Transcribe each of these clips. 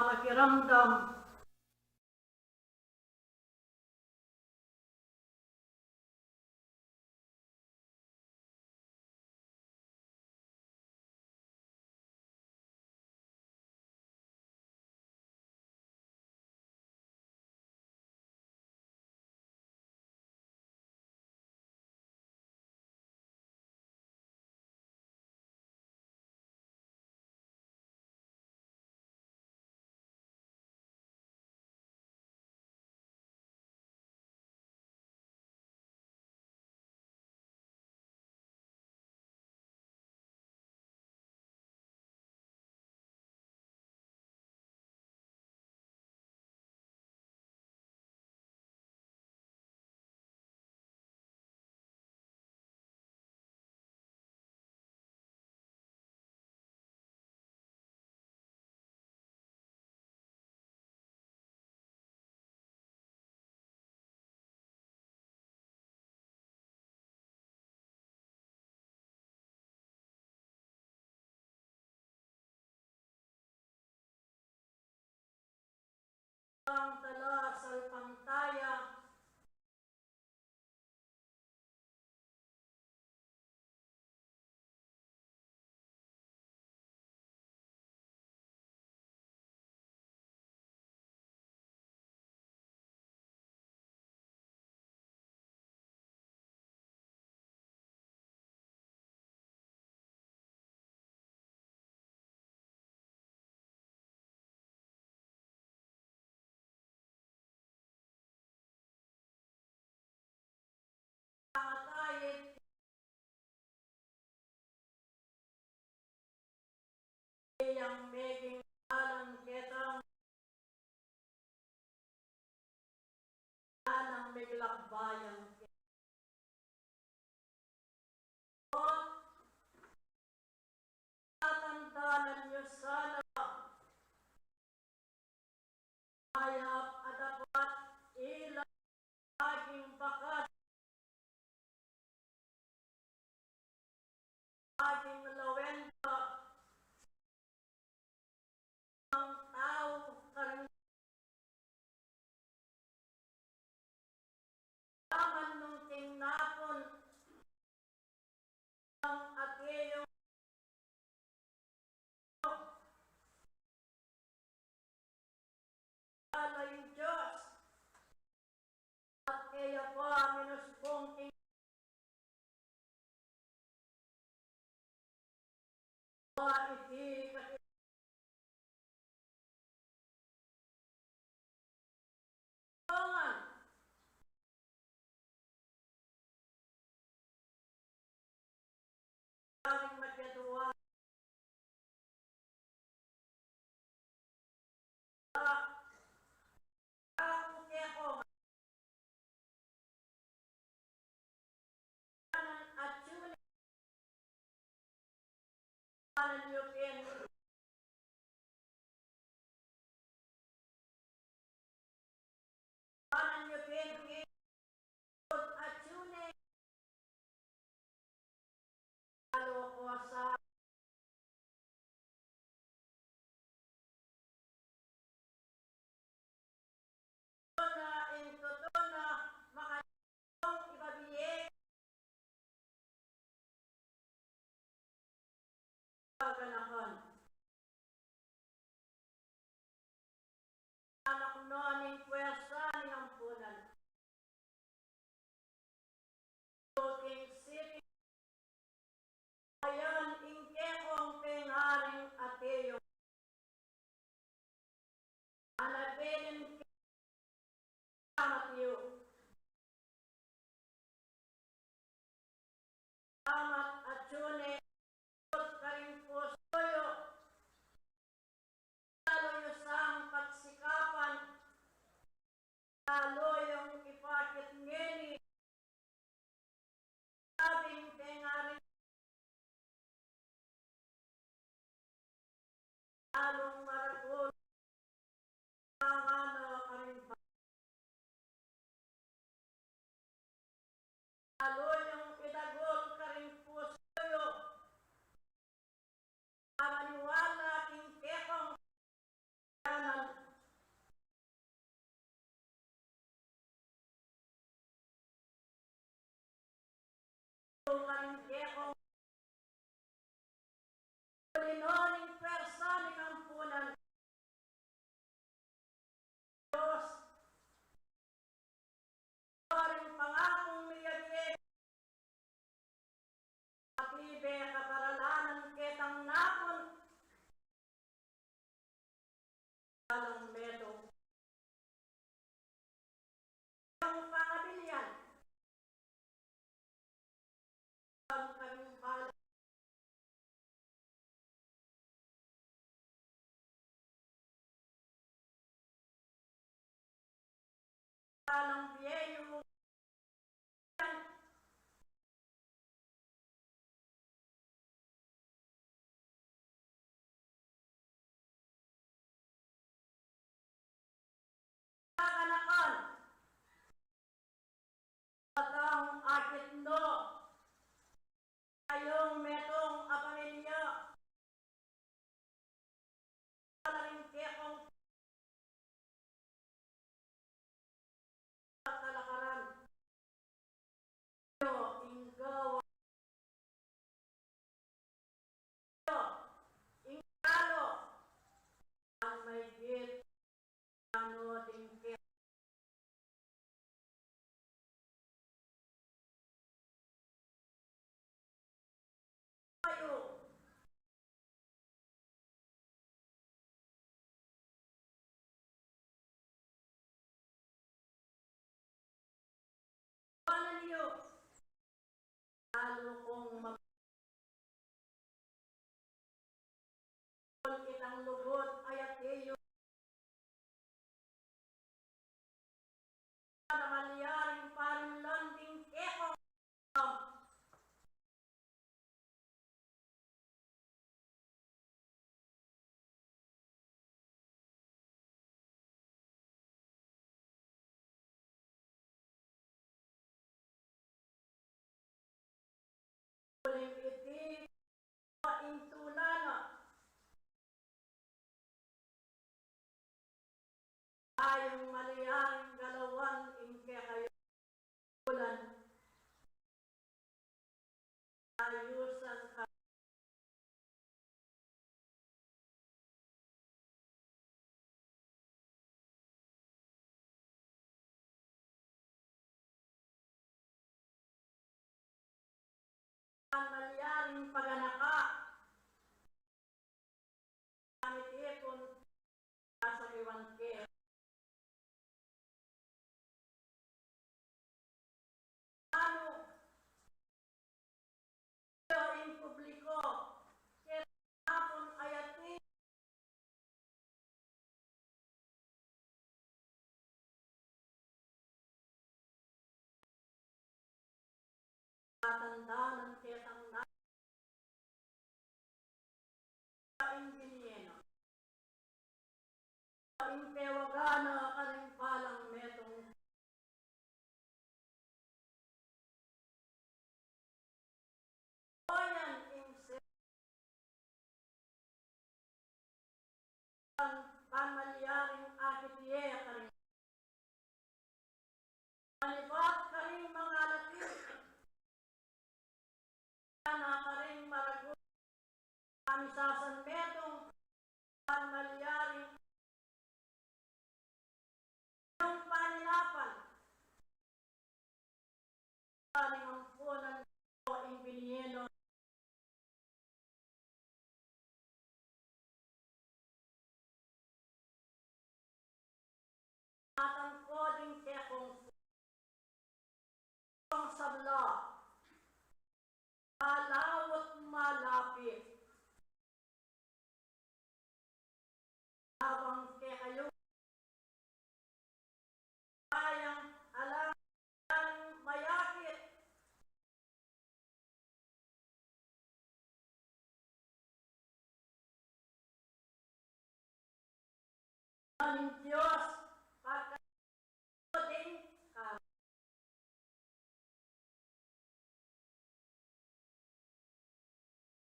makiramdam ang tala sa pantaya yang meging alang ketang anang meglakbayan tatandanan niyo sana hayap at dapat ilang laging bakas laging lawenda ang tao karamihan nung tinapon ang ateyo alay Diyos at kaya pa minuspong iti katipungan daming masyadua ako keko at sulit kanan European at sulit lalo ko sa in totona makatong ibabiye paganahan Panginoon, pwersa ni kampunan Diyos, ring pangakong miyagin, akibe kaparalanan ketang napon, alang medong, ang pangabilyan, ang kaming pala, alang biyeyo, kanakan, at ang akit no, ayong metong apamilya, alang kekong kalakaran, inggawa, ingalo, ang may git, ano ding kekong, wala niyo, lalo kong magpul kitang lubot ayat iyo, na malyaring paring landing kekong, uling iti, intulana, ayong malyaring galawan ingke kayo, bulan, ayusan ka, malyaring paganaka, amit ipon, sa iwan ke, ano, in publiko, kaya hapon ayati, matanda ng ketang na, inginieno, impewagana karing palang metong, oyan ingse, pamalyaring akitiye karing, manibat karing mga latin, na karing maragot, kamisasan metong, pamalyaring, ng panilapan, karing ang punan o inginieno, atang koding kekong sabla, malawat malapit, habang kayo kayang alam mayakit, ng Diyos, pagkakoding ka,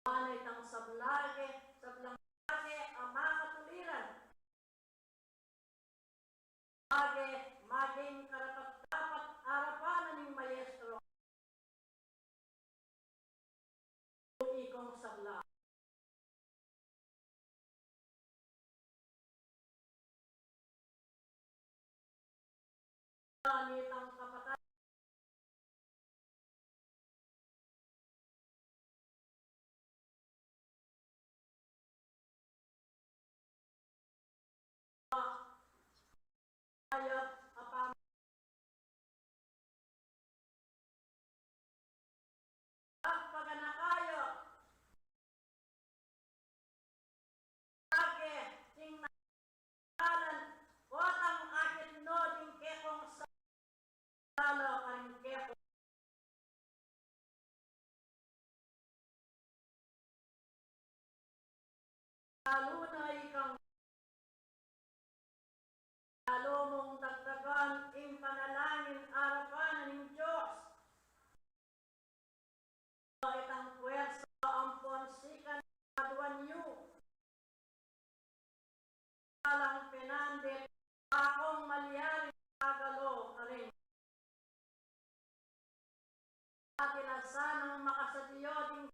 manay tang sablage, sablang ang mga katuliran, maging karapat-dapat harapan ng maestro, ikong sabla. Ngunit ang kapatid ayat apam pagpanakayo age ting nalan otang akit no ding kekong sa lalo karing kekong lalo na ikang lalo mong dagdagan ing panalangin arapan ng Diyos. Itang puwersa ang ponsikan aduan niyo. Alang penandit akong malyari kagalo ka rin. At ilasan ang makasadiyo ding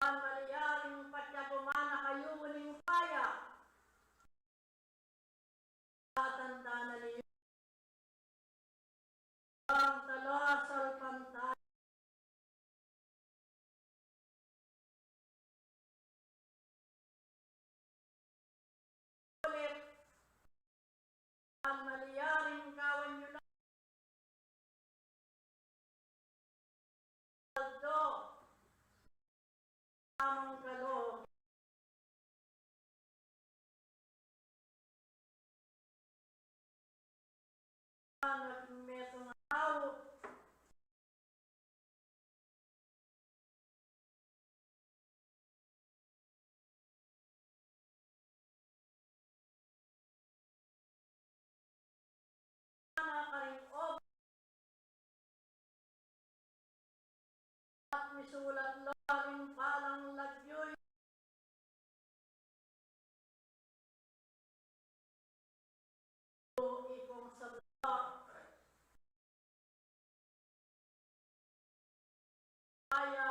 ang malyaring patyagumana kayo muling kaya. Tanda na niyo ang talasal pantay. Ulit ang malyaring kawan nyo na aldo amang kalo nagmetong tao na karing ob at misulat laring palang lagyoy ikong sabla kaya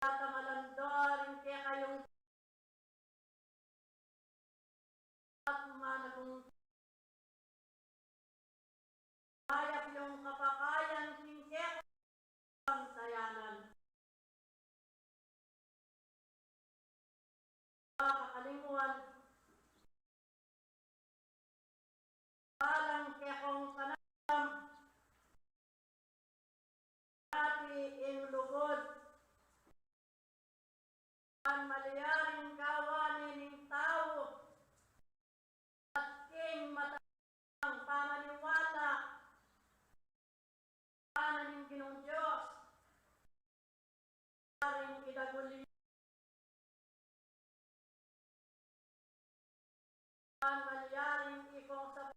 tamalandarin kaya kayong at managong hayap yung kapakayan tingkek ang tayanan. Kakalimuan palang kekong panam dati ing lugod ang malyaring kawanin ng tao at king matang pamaniwala kanan ng Ginong Diyos paring idaguli ang malyaring ikong sa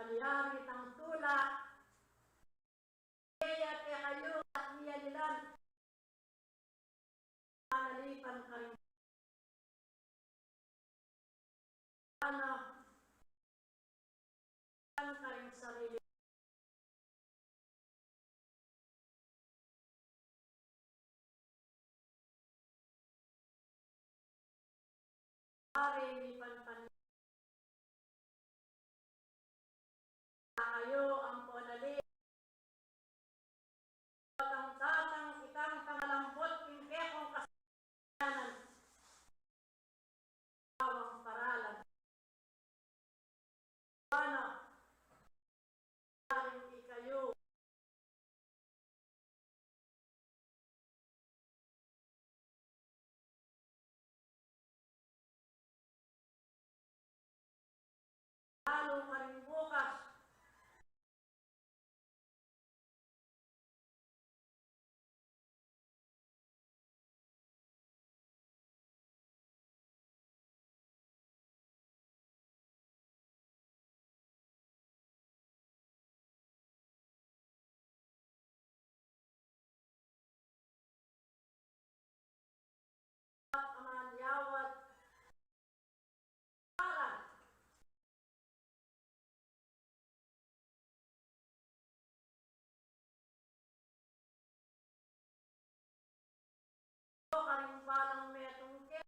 maliyari ng tula, kaya kayo at niya nilan, analipan ka rin. Ano, ka rin sarili. Pare, hindi panpan. Kayo ang ponali. Tatang itang kangalambot kingkekong kasalanan. Bawang paralan. Ano? Paring ikayo. Lalo ka rin bukas. Amanyawat. Parang. Ka rin palang metong ke.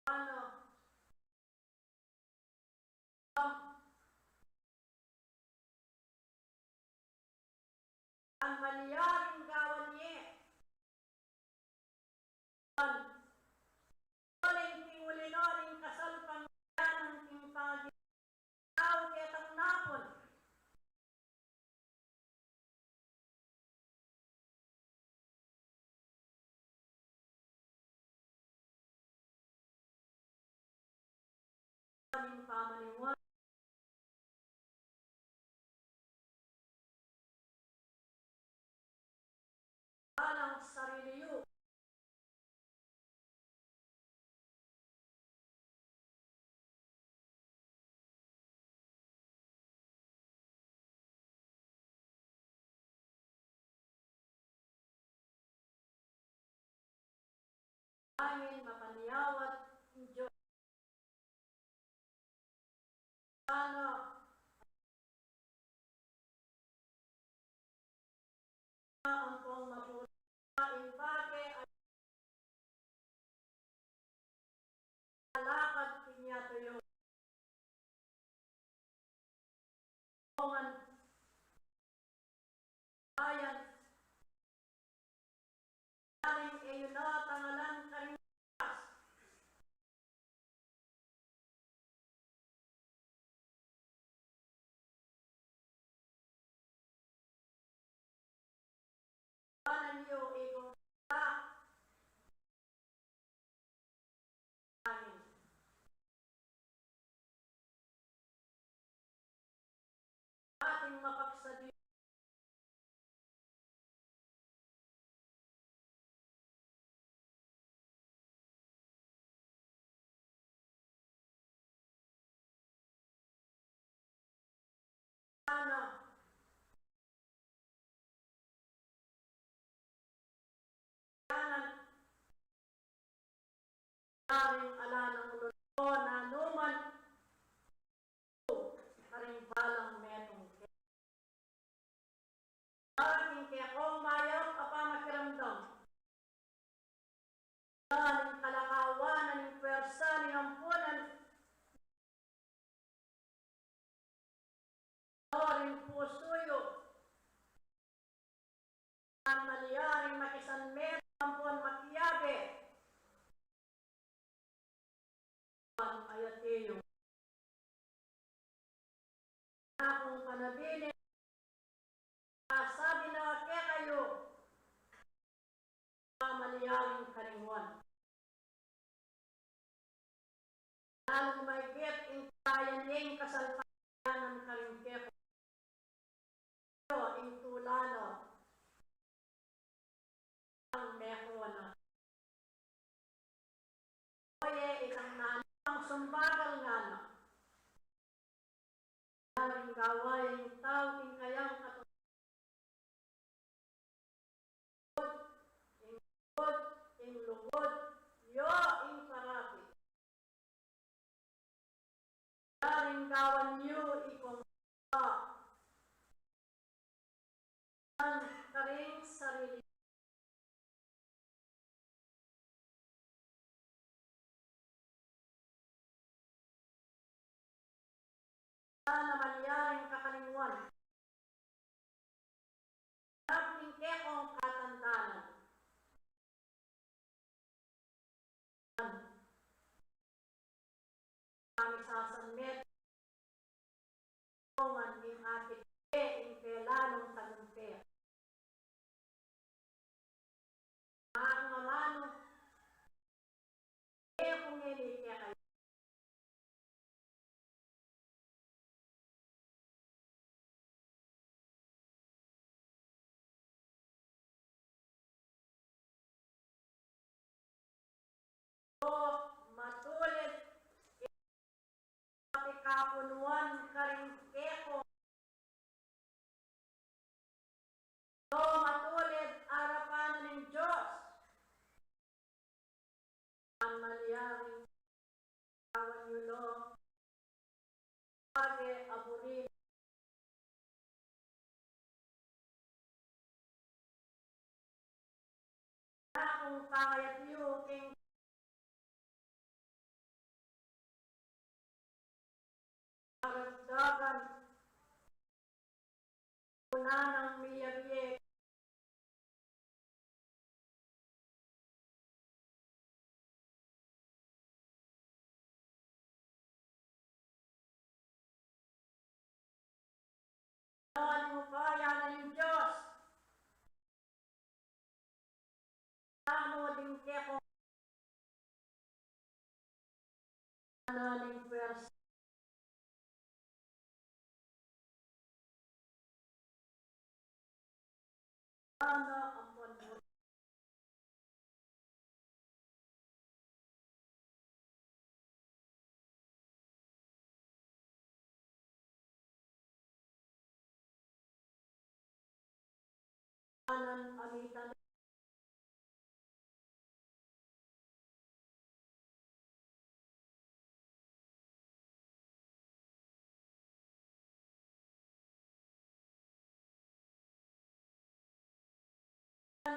Ano? Ang maliyaring gawan niya. Waling tingulinoring kasal pangyanan ting pagi. Tao ketang napon. Waling pamaniwan. Walang sarili yu. Angin mapaniyawat ng Diyos. Ano? Ang pong mapuno. Impake ay lakad pinyato yun. Ayan. Daring iyo na tangalan ka rin. Panan niyo ikong ating mapagsabi. Ano? Kanan. Daring ala ng ulo na numan. Karing balang metong ke. Daring kaya kong mayaw kapamakiramdam. Daring kalakawanan ng pwersa ng ampunan. Daring pusuyo. Ang maliyaring makisan metong ampun makiyabe. Ang ayati gawain tao ing kayang katulad ing lugod ing lugod yo ing parapi. Yaring gawan yu ikong karing sarili na namanyaring kakalingwan. Nagtingke kong katandanan. Kami sasanmet kongan ing akit ing kelanong tagumpe. Ang amano kung hindi kaya kayo. So, matulid ikapunuan karing keko. So, matulid arapan ng Diyos. Ang manyaring kawan yulo pagi aburin na kung kayat yu ing karagdagan una ng miyabye naman mo kaya ng Diyos. Tamo din keko ng pers sana ang panbuhay ng amitan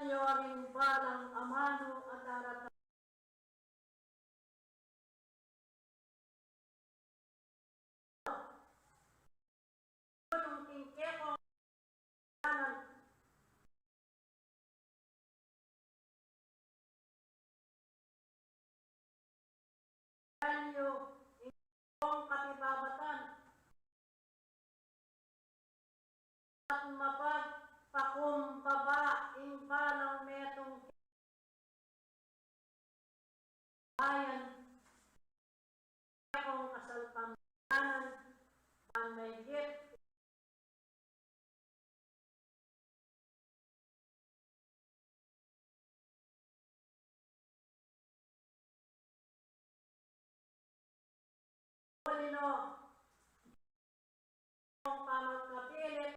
nyo ring balang amano at aratan. Yung tingkeko kanan kanyo ikong katibabatan at mapagpakumbaba ing balang metong bayan kong kasalpangyanan man mahigit Polino kong pamagkapilit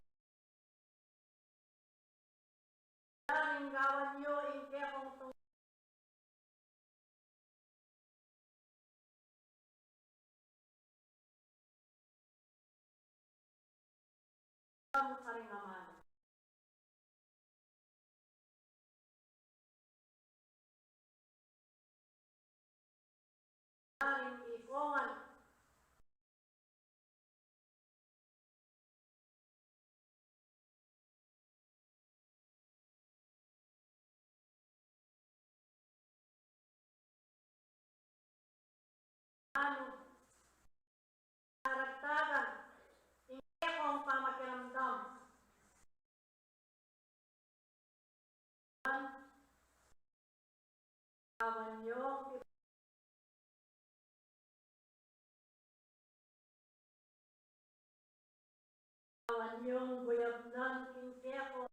yaring gawan nyo ing kekong tungkang karingaman. Yaring ikongan ano karagtagan ing kekong pamakiramdam gawan nyo gawan nyong guyabnan ing keko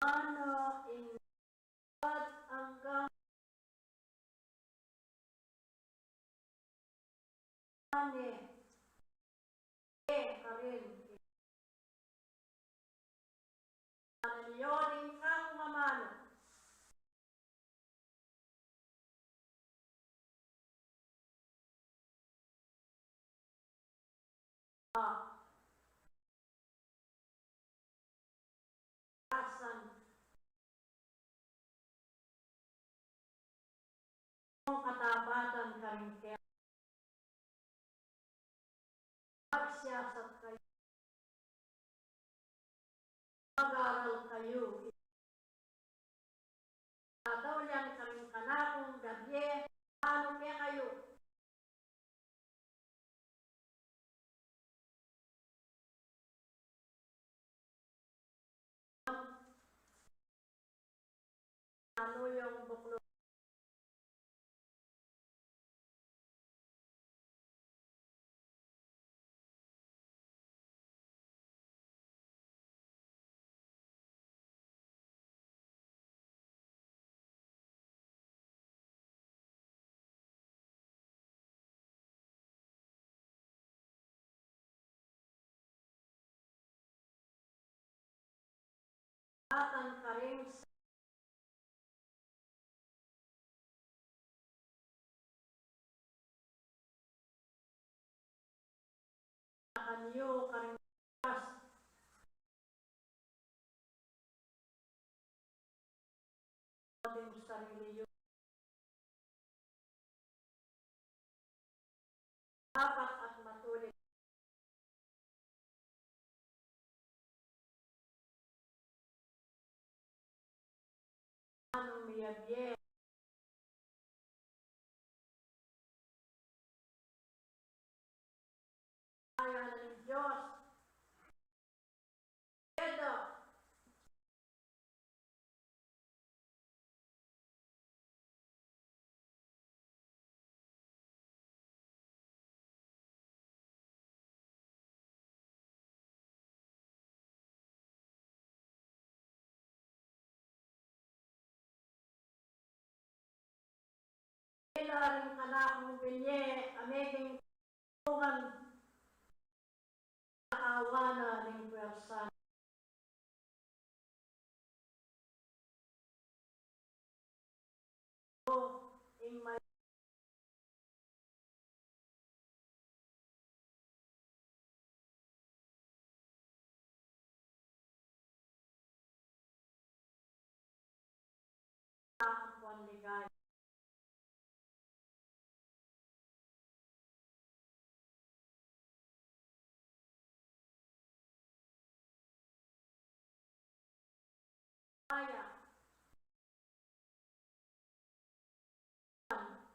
Ano ingkat hanggang ane karin yoning kang mamano asan mong katabatan karin kaya magsiyasat kayo mag-aral kayo tatawlan karin kanakong gabi ano kaya kayo ano yung buklo atan karin sa kanyo karin ating sarili yun dapat at matuloy anong miyabye kaya ng Diyos ito ilaring kanakong binye aming tungan awana ng pwersa ing may ang panligay kaya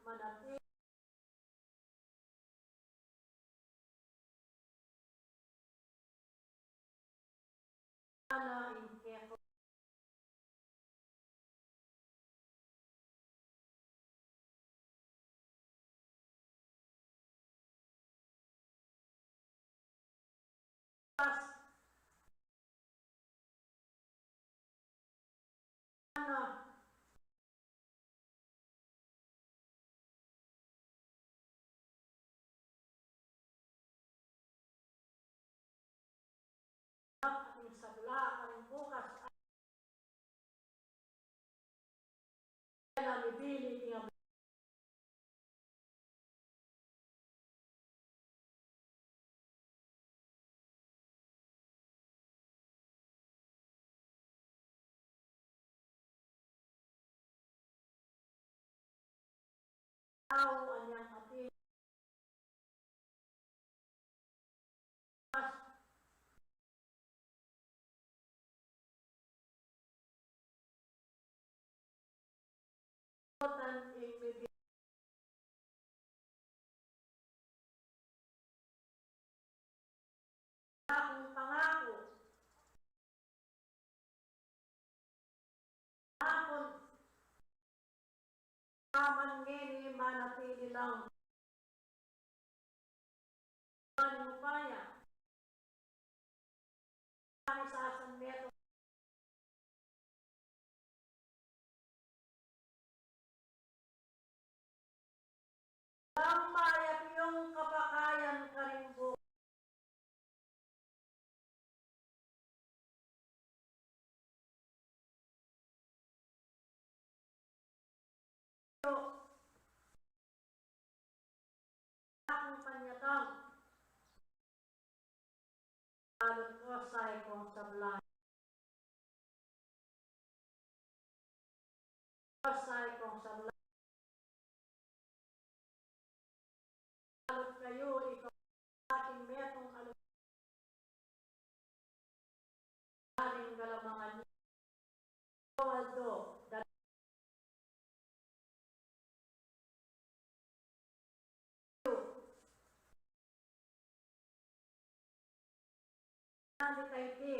manatili na ing keko ano ating sabla karing bukas ay nalibili nga tao anyang ating pasutan ing bibig akong pangako akon aman ngeni manatili lang maning upaya sa meto balot osay kong sablay. Osay kong sablay. Balot kayo, ikaw aking metong alumaring galamangan niyo. Waldo, dali kay ti.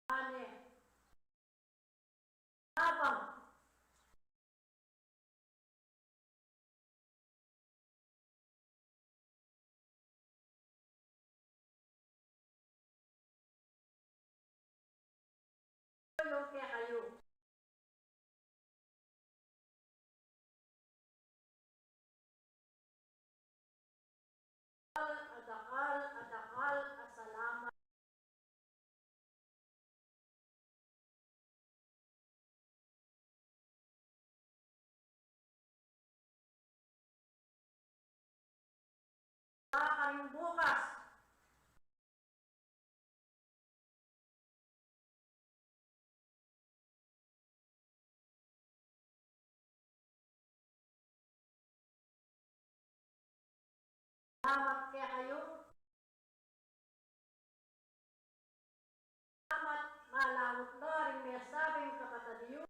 Ane, habang kayo kaya kayo. Adakal, asalamat. Kakaring bukas. Salamat kaya kayo. Salamat malawot na rin may sabing kapatadiyo.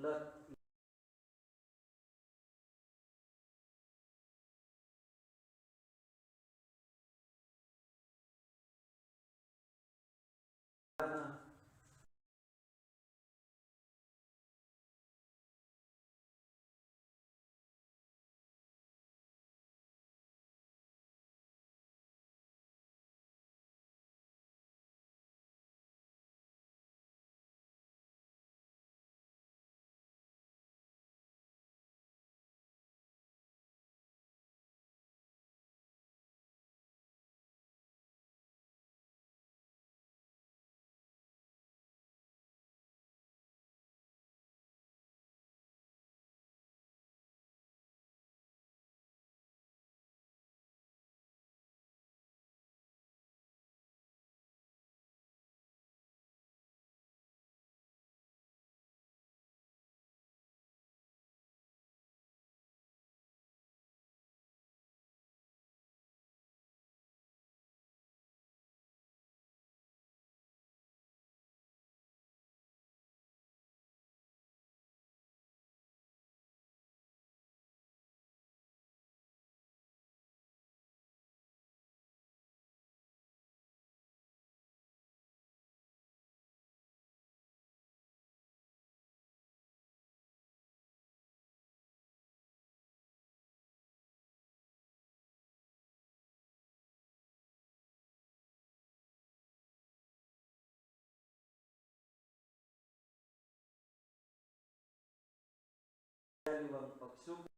Lot daliwang pagsubok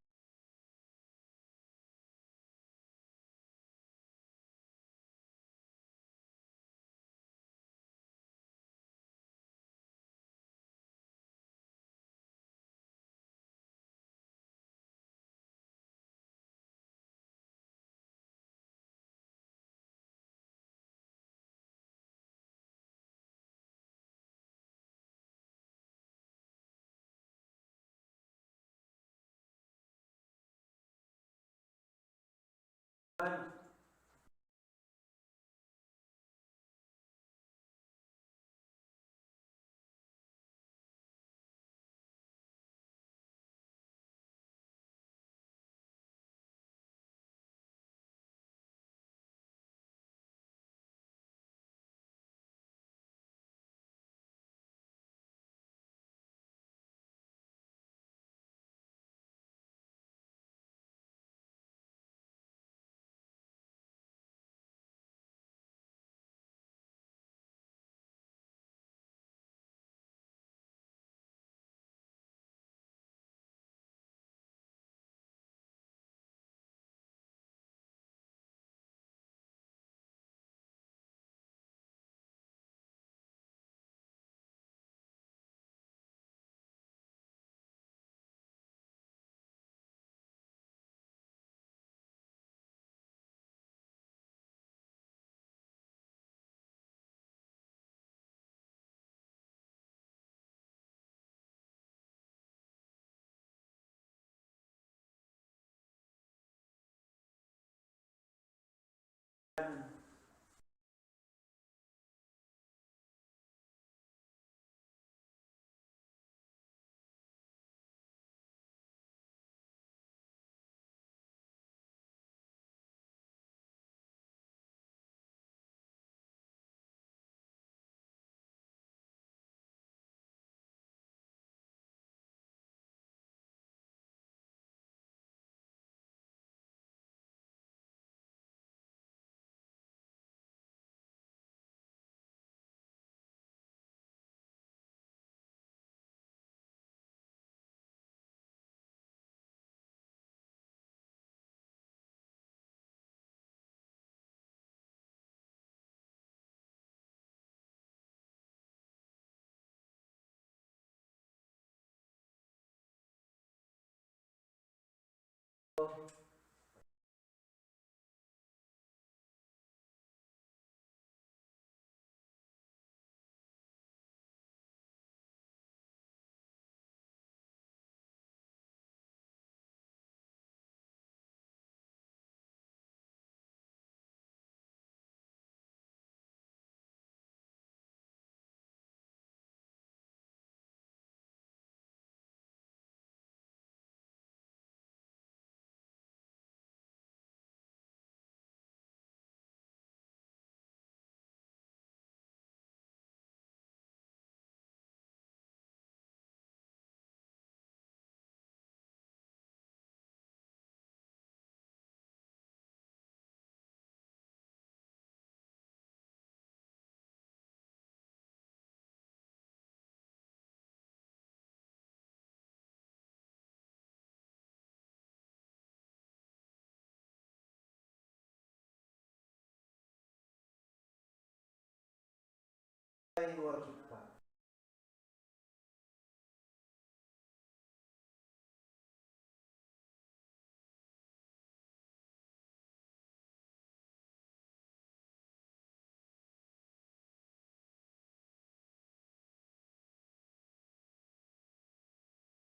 ay worship pa.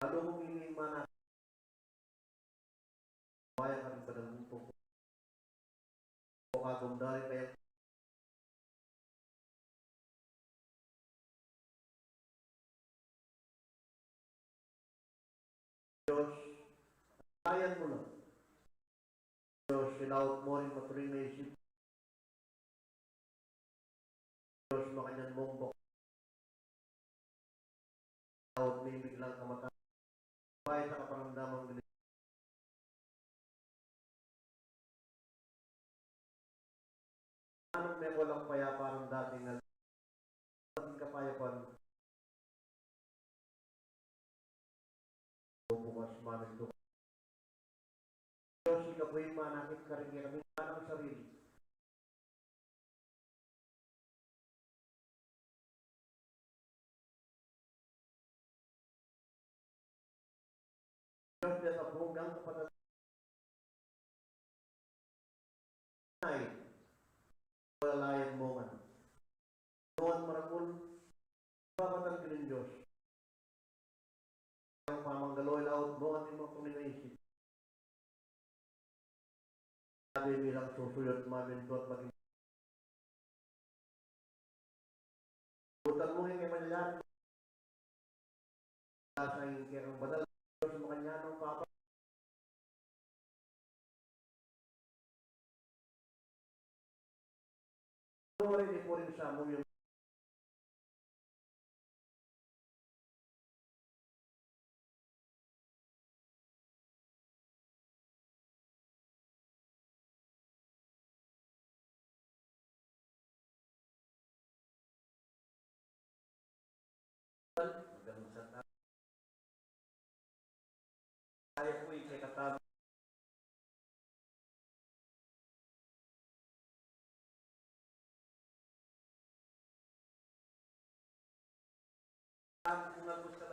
Ano kung hindi man bayan kami pada muntong o kagundari kaya Diyos, bayan mo lang. Diyos, sinawag mo rin maturing na isip. Diyos, makanyang mong sinawag may biglang kamatayan. Bayan sa kaparamdamang bilis. Anong may walang payaparang dating na dating kapayapan bukas mamin ito. Diyos, ikaw po'y manakit ka rin kami ng sarili. Diyos, dito hanggang kapatid ay walalayan mo man. Noon marakul, papatan ka ng Diyos. Ang pamanggaloy laot mo at mga kuminaisip. Sabi bilang susuyot mamin at maging butan mo yung imanyan sa yung kirang badal Diyos mo kanya ng papa rin po rin sa mo yung hanggang sa tayo po ikatatabi kung ang gusto